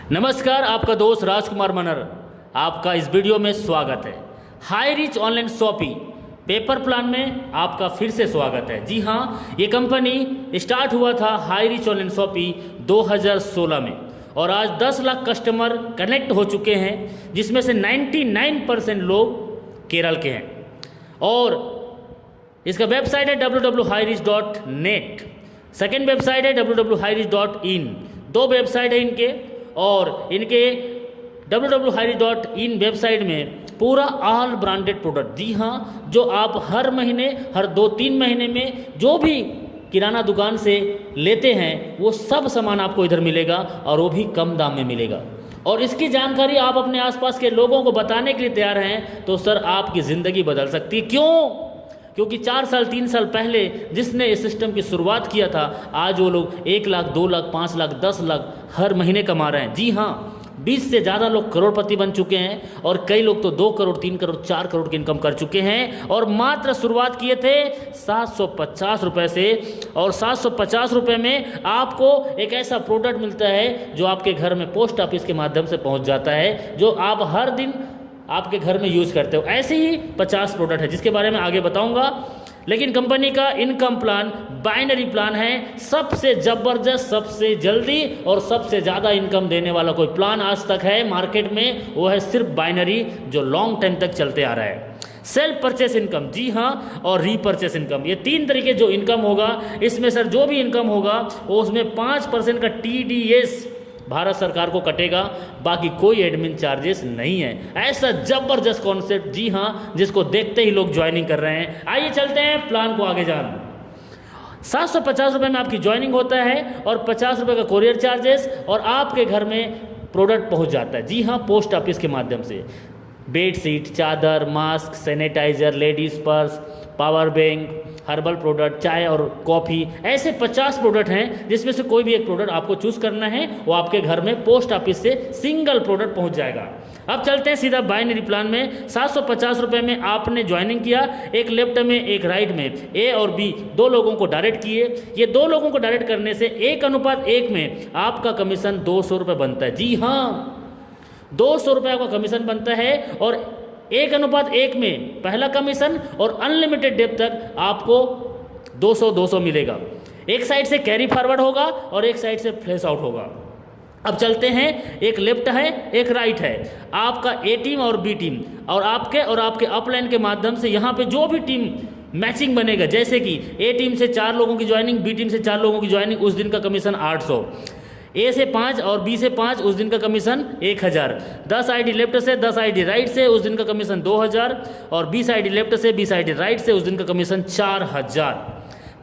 नमस्कार, आपका दोस्त राजकुमार मनर आपका इस वीडियो में स्वागत है। High rich online shopping paper plan में आपका फिर से स्वागत है। जी हाँ, ये कंपनी स्टार्ट हुआ था हाई रिच ऑनलाइन शॉपिंग 2016 में और आज 10 लाख कस्टमर कनेक्ट हो चुके हैं, जिसमें से 99% लोग केरल के हैं। और इसका वेबसाइट है www.highreach.net, सेकेंड वेबसाइट है www.highreach.in। दो वेबसाइट है इनके, और इनके www.highreach.in वेबसाइट में पूरा ऑल ब्रांडेड प्रोडक्ट, जी हाँ, जो आप हर महीने, हर 2-3 महीने में जो भी किराना दुकान से लेते हैं वो सब सामान आपको इधर मिलेगा और वो भी कम दाम में मिलेगा। और इसकी जानकारी आप अपने आसपास के लोगों को बताने के लिए तैयार हैं तो सर आपकी ज़िंदगी बदल सकती है। क्यों? क्योंकि 4 साल 3 साल पहले जिसने इस सिस्टम की शुरुआत किया था, आज वो लोग 1 लाख 2 लाख 5 लाख 10 लाख हर महीने कमा रहे हैं। जी हाँ, 20 से ज़्यादा लोग करोड़पति बन चुके हैं और कई लोग तो 2 करोड़ 3 करोड़ 4 करोड़ की इनकम कर चुके हैं। और मात्र शुरुआत किए थे 750 रुपये से, और 750 रुपये में आपको एक ऐसा प्रोडक्ट मिलता है जो आपके घर में पोस्ट ऑफिस के माध्यम से पहुंच जाता है, जो आप हर दिन आपके घर में यूज़ करते हो। ऐसे ही 50 प्रोडक्ट है जिसके बारे में आगे बताऊंगा। लेकिन कंपनी का इनकम प्लान बाइनरी प्लान है, सबसे ज़बरदस्त, सबसे जल्दी और सबसे ज़्यादा इनकम देने वाला कोई प्लान आज तक है मार्केट में, वो है सिर्फ बाइनरी, जो लॉन्ग टाइम तक चलते आ रहा है। सेल्फ परचेस इनकम, जी हाँ, और रीपरचेस इनकम, ये 3 तरीके जो इनकम होगा। इसमें सर जो भी इनकम होगा वो उसमें 5% का TDS भारत सरकार को कटेगा, बाकी कोई एडमिन चार्जेस नहीं है। ऐसा जबरदस्त कॉन्सेप्ट, जी हाँ, जिसको देखते ही लोग ज्वाइनिंग कर रहे हैं। आइए चलते हैं प्लान को आगे जान। 750 रुपये में आपकी ज्वाइनिंग होता है और 50 रुपये का कोरियर चार्जेस, और आपके घर में प्रोडक्ट पहुंच जाता है। जी हाँ, पोस्ट ऑफिस के माध्यम से बेडशीट, चादर, mask, sanitiser, ladies purse, power bank, herbal product, चाय और कॉफ़ी, ऐसे 50 प्रोडक्ट हैं जिसमें से कोई भी एक प्रोडक्ट आपको चूज़ करना है, वो आपके घर में पोस्ट ऑफिस से सिंगल प्रोडक्ट पहुंच जाएगा। अब चलते हैं सीधा बाइनरी प्लान में। 750 रुपये में आपने ज्वाइनिंग किया, एक लेफ्ट में एक राइट में, ए और बी 2 लोगों को डायरेक्ट किए। ये 2 लोगों को डायरेक्ट करने से 1:1 में आपका कमीशन 200 रुपये बनता है। जी हाँ, 200 रुपये का कमीशन बनता है, और 1:1 में पहला कमीशन, और अनलिमिटेड डेप तक आपको 200 मिलेगा। एक साइड से कैरी फॉरवर्ड होगा और एक साइड से फ्लैश आउट होगा। अब चलते हैं, एक लेफ्ट है एक राइट है, आपका ए टीम और बी टीम, और आपके अपलाइन के माध्यम से यहाँ पे जो भी टीम मैचिंग बनेगा, जैसे कि ए टीम से 4 लोगों की ज्वाइनिंग, बी टीम से 4 लोगों की ज्वाइनिंग, उस दिन का कमीशन 800, ए से 5 और बी से 5, उस दिन का कमीशन 1000, 10 आईडी लेफ्ट से 10 आईडी राइट से, उस दिन का कमीशन 2000, और 20 आईडी लेफ्ट से 20 आईडी राइट से, उस दिन का कमीशन 4000,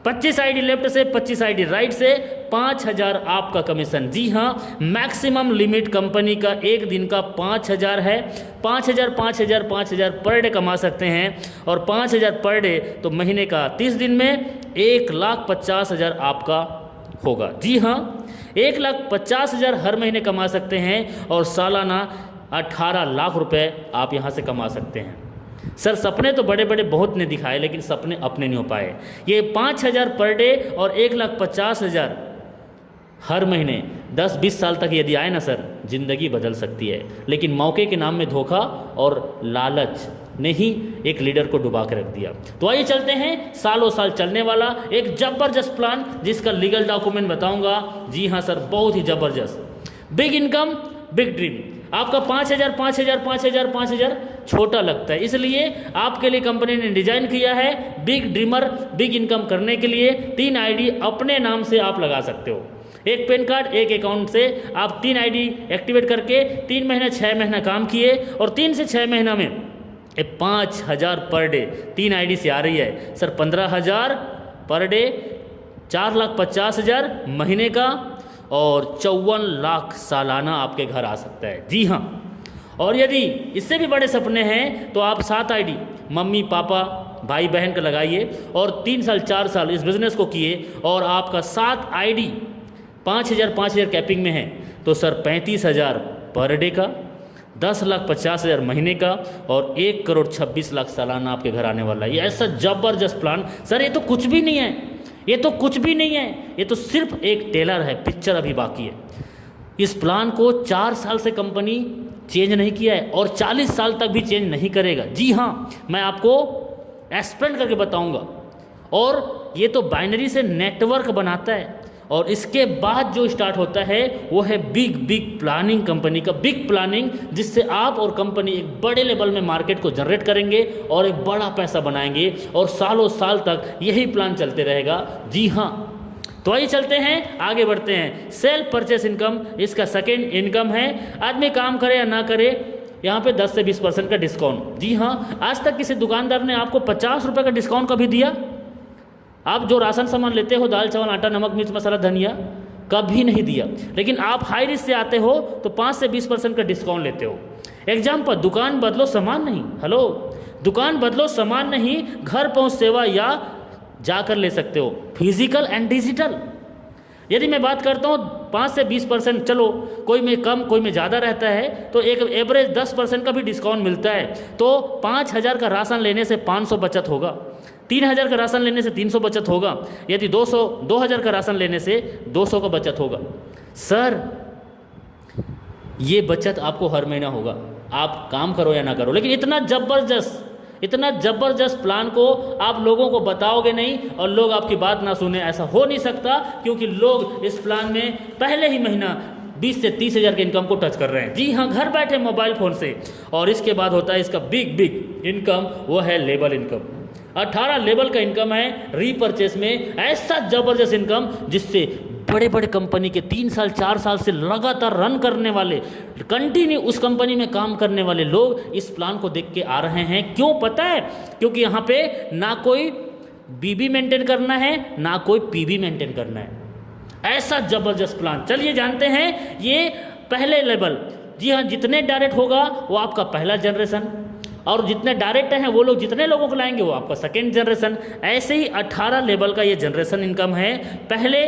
25 आईडी लेफ्ट से 25 आईडी राइट से 5000 आपका कमीशन। जी हाँ, मैक्सिमम लिमिट कंपनी का एक दिन का 5000 है। 5000 पर डे कमा सकते हैं, और 5000 पर डे तो महीने का 30 दिन में 1,50,000 आपका होगा। जी हाँ, 1,50,000 हर महीने कमा सकते हैं, और सालाना 18 लाख रुपए आप यहाँ से कमा सकते हैं। सर सपने तो बड़े बड़े बहुत ने दिखाए, लेकिन सपने अपने नहीं हो पाए। ये 5000 पर डे और 1,50,000 हर महीने 10-20 साल तक यदि आए ना सर, ज़िंदगी बदल सकती है। लेकिन मौके के नाम में धोखा और लालच ने ही एक लीडर को डुबा के रख दिया। तो आइए चलते हैं, सालों साल चलने वाला एक ज़बरदस्त प्लान, जिसका लीगल डॉक्यूमेंट बताऊंगा। जी हाँ सर, बहुत ही ज़बरदस्त। Big income big dream. आपका 5,000 छोटा लगता है, इसलिए आपके लिए कंपनी ने डिजाइन किया है बिग ड्रीमर, बिग इनकम करने के लिए 3 आईडी अपने नाम से आप लगा सकते हो। एक पैन कार्ड, एक अकाउंट से आप 3 आईडी एक्टिवेट करके 3 महीना 6 महीना काम किए, और 3 से 6 महीना में 5000 पर डे 3 आईडी से आ रही है सर। 15,000 पर डे, 4,50,000 महीने का, और 54 लाख सालाना आपके घर आ सकता है। जी हाँ, और यदि इससे भी बड़े सपने हैं तो आप 7 आईडी मम्मी पापा भाई बहन का लगाइए, और 3 साल 4 साल इस बिज़नेस को किए, और आपका 7 आईडी 5,000 कैपिंग में है, तो सर 35,000 पर डे का, 10,50,000 महीने का, और 1,26,00,000 सालाना आपके घर आने वाला है। ये ऐसा ज़बरदस्त प्लान सर, ये तो कुछ भी नहीं है, ये तो कुछ भी नहीं है, ये तो सिर्फ एक टेलर है, पिक्चर अभी बाकी है। इस प्लान को 4 साल से कंपनी चेंज नहीं किया है और 40 साल तक भी चेंज नहीं करेगा। जी हाँ, मैं आपको एक्सप्लेन करके बताऊंगा। और ये तो बाइनरी से नेटवर्क बनाता है और इसके बाद जो स्टार्ट होता है वो है बिग प्लानिंग, कंपनी का बिग प्लानिंग, जिससे आप और कंपनी एक बड़े लेवल में मार्केट को जनरेट करेंगे और एक बड़ा पैसा बनाएंगे और सालों साल तक यही प्लान चलते रहेगा। जी हाँ, तो आइए चलते हैं, आगे बढ़ते हैं। सेल्फ परचेस इनकम इसका सेकेंड इनकम है। आदमी काम करे या ना करे, यहाँ पे 10 से 20% का डिस्काउंट। जी हाँ, आज तक किसी दुकानदार ने आपको 50 रुपये का डिस्काउंट कभी दिया? आप जो राशन सामान लेते हो, दाल चावल आटा नमक मिर्च मसाला धनिया, कभी नहीं दिया। लेकिन आप हाई रिस्क से आते हो तो 5 से 20% का डिस्काउंट लेते हो। एग्जाम्पल, दुकान बदलो सामान नहीं, हेलो, दुकान बदलो सामान नहीं, घर पहुँच सेवा या जाकर ले सकते हो, फिजिकल एंड डिजिटल। यदि मैं बात करता हूँ 5 से 20%, चलो कोई में कम कोई में ज़्यादा रहता है, तो एक एवरेज 10% का भी डिस्काउंट मिलता है। तो 5,000 का राशन लेने से 500 बचत होगा, 3,000 का राशन लेने से 300 बचत होगा, यदि 2,000 का राशन लेने से 200 का बचत होगा। सर, ये बचत आपको हर महीना होगा, आप काम करो या ना करो। लेकिन इतना ज़बरदस्त प्लान को आप लोगों को बताओगे नहीं और लोग आपकी बात ना सुने, ऐसा हो नहीं सकता, क्योंकि लोग इस प्लान में पहले ही महीना 20 से 30,000 के इनकम को टच कर रहे हैं। जी हाँ, घर बैठे मोबाइल फ़ोन से। और इसके बाद होता है इसका बिग इनकम, वो है लेबल इनकम। 18 लेवल का इनकम है रीपरचेस में, ऐसा ज़बरदस्त इनकम जिससे बड़े बड़े कंपनी के 3 साल 4 साल से लगातार रन करने वाले, कंटिन्यू उस कंपनी में काम करने वाले लोग इस प्लान को देख के आ रहे हैं। क्यों पता है? क्योंकि यहाँ पे ना कोई बीबी मेंटेन करना है ना कोई पीबी मेंटेन करना है, ऐसा ज़बरदस्त प्लान। चलिए जानते हैं ये पहले लेवल। जी हाँ, जितने डायरेक्ट होगा वो आपका पहला जनरेशन, और जितने डायरेक्ट हैं वो लोग जितने लोगों को लाएंगे वो आपका सेकेंड जनरेशन। ऐसे ही 18 लेवल का ये जनरेशन इनकम है। पहले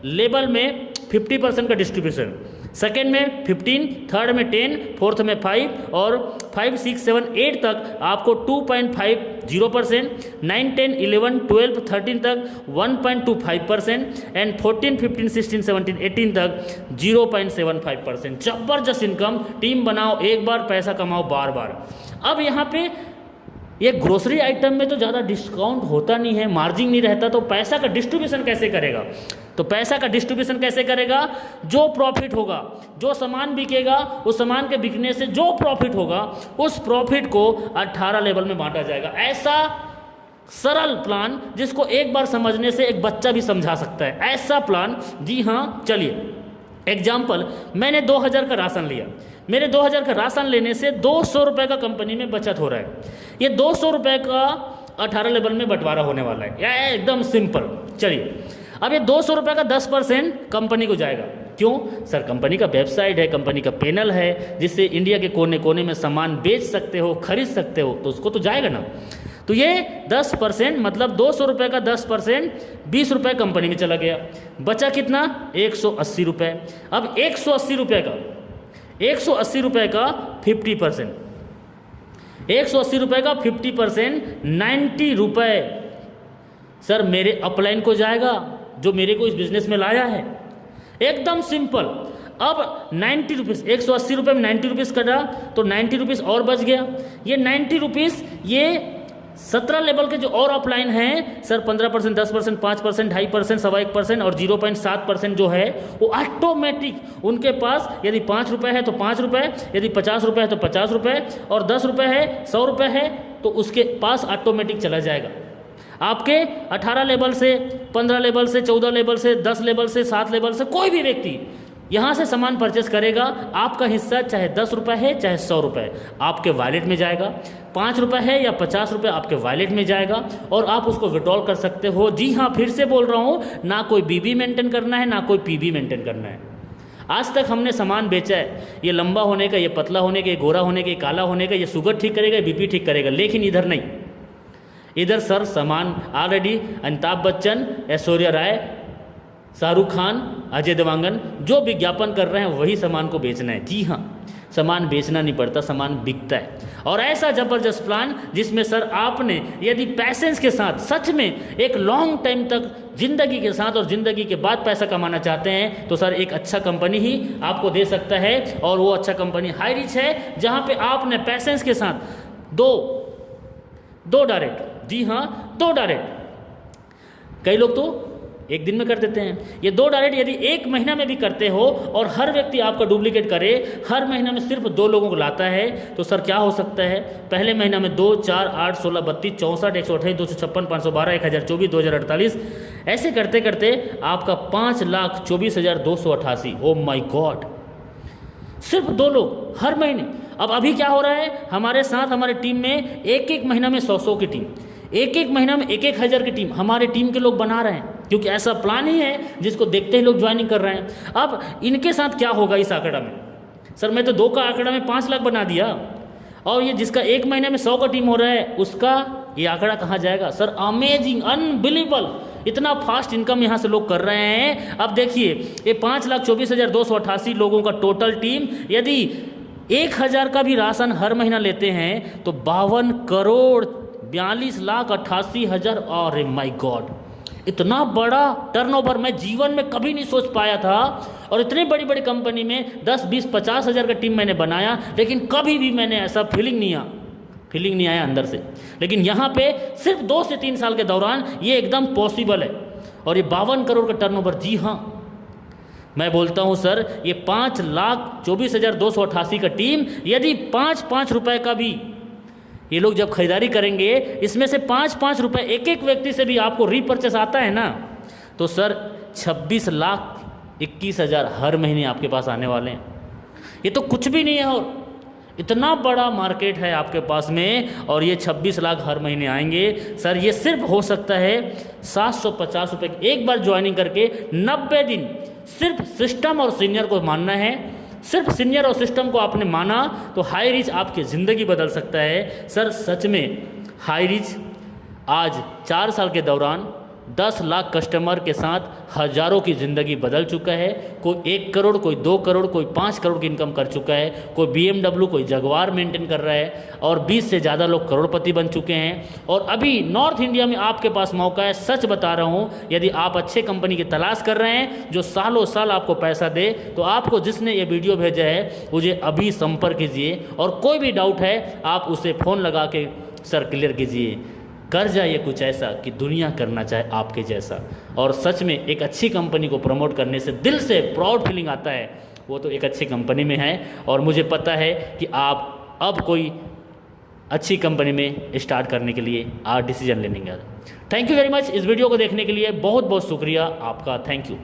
लेवल में 50% का डिस्ट्रीब्यूशन, सेकेंड में 15, थर्ड में 10, फोर्थ में 5 और 5, 6, 7, 8 तक आपको 2.50%, 9, 10, 11, 12, 13 तक 1.25% एंड 14, 15, 16, 17, 18 तक 0.75%। जबरदस्त इनकम। टीम बनाओ एक बार, पैसा कमाओ बार बार। अब यहाँ पे ये ग्रोसरी आइटम में तो ज़्यादा डिस्काउंट होता नहीं है, मार्जिन नहीं रहता, तो पैसा का डिस्ट्रीब्यूशन कैसे करेगा? तो पैसा का डिस्ट्रीब्यूशन कैसे करेगा? जो प्रॉफिट होगा, जो सामान बिकेगा, उस सामान के बिकने से जो प्रॉफिट होगा, उस प्रॉफिट को 18 लेवल में बांटा जाएगा। ऐसा सरल प्लान जिसको एक बार समझने से एक बच्चा भी समझा सकता है, ऐसा प्लान। जी हाँ, चलिए एग्जाम्पल, मैंने 2,000 का राशन लिया। मेरे 2,000 का राशन लेने से 200 रुपये का कंपनी में बचत हो रहा है। ये 200 रुपये का 18 लेवल में बंटवारा होने वाला है, या एकदम सिंपल। चलिए, अब ये 200 रुपये का 10% कंपनी को जाएगा। क्यों? सर, कंपनी का वेबसाइट है, कंपनी का पैनल है, जिससे इंडिया के कोने कोने में सामान बेच सकते हो, खरीद सकते हो, तो उसको तो जाएगा ना। तो ये 10% मतलब 200 रुपये का 10% 20 रुपये कंपनी में चला गया। बचा कितना? 180 रुपये। अब 180 रुपये का 50%, 180 रुपये का 50% 90 रुपये सर मेरे अपलाइन को जाएगा, जो मेरे को इस बिजनेस में लाया है। एकदम सिंपल। अब 90 रुपीज़, 180 रुपये में 90 रुपीज़ कटा तो 90 रुपीज़ और बच गया। ये 90 रुपीज़ ये 17 लेवल के जो और अपलाइन हैं सर, 15%, 10%, 5%, 2.5%, 1.25% और 0.7% जो है वो ऑटोमेटिक उनके पास, यदि 5 रुपये है तो 5 रुपये, यदि 50 रुपये है तो 50 रुपये, और 10 रुपये है, 100 रुपये है, तो उसके पास ऑटोमेटिक चला जाएगा। आपके 18 लेवल से, 15 लेवल से, 14 लेवल से, 10 लेवल से, 7 लेवल से कोई भी व्यक्ति यहाँ से सामान परचेस करेगा, आपका हिस्सा चाहे 10 रुपये है चाहे 100 रुपये आपके वॉलेट में जाएगा, 5 रुपये है या 50 रुपये आपके वॉलेट में जाएगा, और आप उसको विड्रॉल कर सकते हो। जी हाँ, फिर से बोल रहा हूँ, ना कोई बीबी मेंटेन करना है ना कोई पीबी मेंटेन करना है। आज तक हमने सामान बेचा है, ये लंबा होने का, ये पतला होने का, ये गोरा होने का, ये काला होने का, ये शुगर ठीक करेगा, ये बीपी ठीक करेगा, लेकिन इधर नहीं। इधर सर सामान ऑलरेडी अमिताभ बच्चन, ऐश्वर्या राय, शाहरुख खान, अजय देवगन जो विज्ञापन कर रहे हैं वही सामान को बेचना है। जी हाँ, सामान बेचना नहीं पड़ता, सामान बिकता है। और ऐसा ज़बरदस्त प्लान जिसमें सर आपने यदि पैसेंस के साथ सच में एक लॉन्ग टाइम तक ज़िंदगी के साथ और ज़िंदगी के बाद पैसा कमाना चाहते हैं तो सर एक अच्छा कंपनी ही आपको दे सकता है, और वो अच्छा कंपनी हाई रिच है, जहाँ पे आपने पैसेंस के साथ दो डायरेक्ट, जी हाँ 2 डायरेक्ट, कई लोग तो एक दिन में कर देते हैं, ये 2 डायरेक्ट यदि 1 महीना में भी करते हो और हर व्यक्ति आपका डुप्लीकेट करे, हर महीना में सिर्फ 2 लोगों को लाता है, तो सर क्या हो सकता है, पहले महीना में 2, 4, 8, 16, 32, 64, 128, 256, 512, 1024, 2048, ऐसे करते करते आपका 5,24,288। ओ माई गॉड, सिर्फ 2 लोग हर महीने। अब अभी क्या हो रहा है, हमारे साथ हमारे टीम में एक महीना में 100 की टीम, एक महीना में 1,000 की टीम हमारे टीम के लोग बना रहे हैं, क्योंकि ऐसा प्लान ही है जिसको देखते ही लोग ज्वाइनिंग कर रहे हैं। अब इनके साथ क्या होगा इस आंकड़ा में, सर मैं तो 2 का आंकड़ा में 5 लाख बना दिया, और ये जिसका 1 महीने में 100 का टीम हो रहा है उसका ये आंकड़ा कहाँ जाएगा। सर अमेजिंग, अनबिलीवेबल, इतना फास्ट इनकम यहाँ से लोग कर रहे हैं। अब देखिए ये 5,24,288 लोगों का टोटल टीम, यदि 1,000 का भी राशन हर महीना लेते हैं तो 52,42,88,000। अरे माय गॉड, इतना बड़ा टर्नओवर मैं जीवन में कभी नहीं सोच पाया था, और इतनी बड़ी बड़ी कंपनी में 10, 20, 50 हज़ार का टीम मैंने बनाया, लेकिन कभी भी मैंने ऐसा फीलिंग नहीं आया अंदर से। लेकिन यहाँ पे सिर्फ 2 से 3 साल के दौरान ये एकदम पॉसिबल है, और ये 52 करोड़ का टर्नओवर, जी हाँ मैं बोलता हूँ सर, ये 5,24,288 का टीम यदि 5-5 रुपए का भी ये लोग जब खरीदारी करेंगे, इसमें से 5-5 रुपए एक व्यक्ति से भी आपको रीपर्चेस आता है ना, तो सर 26,21,000 हर महीने आपके पास आने वाले हैं। ये तो कुछ भी नहीं है, और इतना बड़ा मार्केट है आपके पास में, और ये 26 लाख हर महीने आएंगे। सर ये सिर्फ हो सकता है 750 रुपये एक बार ज्वाइनिंग करके 90 दिन। सिर्फ सिस्टम और सीनियर को मानना है, सिर्फ सीनियर और सिस्टम को आपने माना तो हाई रिच आपकी ज़िंदगी बदल सकता है। सर सच में हाई रिच आज 4 साल के दौरान 10 लाख कस्टमर के साथ हज़ारों की ज़िंदगी बदल चुका है। कोई 1 करोड़, कोई 2 करोड़, कोई 5 करोड़ की इनकम कर चुका है, कोई BMW, कोई जगवार मेंटेन कर रहा है, और 20 से ज़्यादा लोग करोड़पति बन चुके हैं। और अभी नॉर्थ इंडिया में आपके पास मौका है, सच बता रहा हूँ, यदि आप अच्छे कंपनी की तलाश कर रहे हैं जो सालों साल आपको पैसा दे, तो आपको जिसने ये वीडियो भेजा है मुझे अभी संपर्क कीजिए, और कोई भी डाउट है आप उसे फ़ोन लगा के सर क्लियर कीजिए। कर जाइए कुछ ऐसा कि दुनिया करना चाहे आपके जैसा। और सच में एक अच्छी कंपनी को प्रमोट करने से दिल से प्राउड फीलिंग आता है, वो तो एक अच्छी कंपनी में है। और मुझे पता है कि आप अब कोई अच्छी कंपनी में स्टार्ट करने के लिए आप डिसीजन लेंगे। थैंक यू वेरी मच इस वीडियो को देखने के लिए, बहुत बहुत शुक्रिया आपका, थैंक यू।